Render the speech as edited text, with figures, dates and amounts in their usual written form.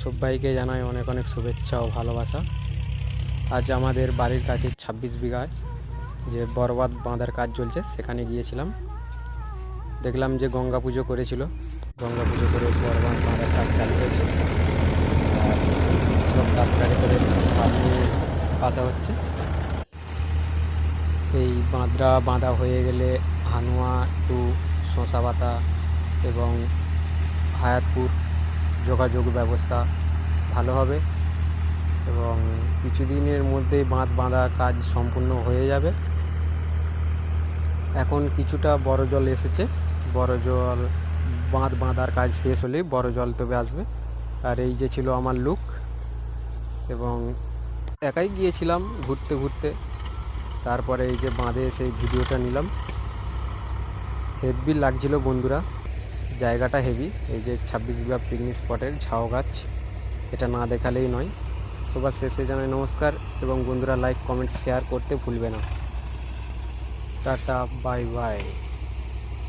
সবাইকে জানাই অনেক অনেক শুভেচ্ছা ও ভালোবাসা। আজ আমাদের বাড়ির কাছে 26 বিঘায় যে বরবাদ বাঁধার কাজ চলছে, সেখানে গিয়েছিলাম। দেখলাম যে গঙ্গা পুজো করেছিল, গঙ্গা পুজো করে বরবাদ বাঁধার কাজ চালু হয়েছে। আর সব ট্রাক্টরে করে বালি আসা হচ্ছে। এই বাঁধটা বাঁধা হয়ে গেলে হানুয়া টু শশাবাতা এবং হায়াতপুর যোগাযোগ ব্যবস্থা ভালো হবে এবং কিছুদিনের মধ্যেই বাঁধ বাঁধার কাজ সম্পূর্ণ হয়ে যাবে। এখন কিছুটা বড় জল এসেছে, বড় জল বাঁধ বাঁধার কাজ শেষ হলেই বড় জল তবে আসবে। আর এই যে ছিল আমার লুক, এবং একাই গিয়েছিলাম ঘুরতে ঘুরতে। তারপরে এই যে বাঁধে এসে এই ভিডিওটা নিলাম। হেভি লাগছিল বন্ধুরা, জায়গাটা হেভি। এই যে 26 বিঘা পিকনিক স্পটের ঝাউ গাছ, এটা না দেখালেই নয়। সবার শেষে জানাই নমস্কার, এবং বন্ধুরা লাইক কমেন্ট শেয়ার করতে ভুলবে না। Tata, bye bye.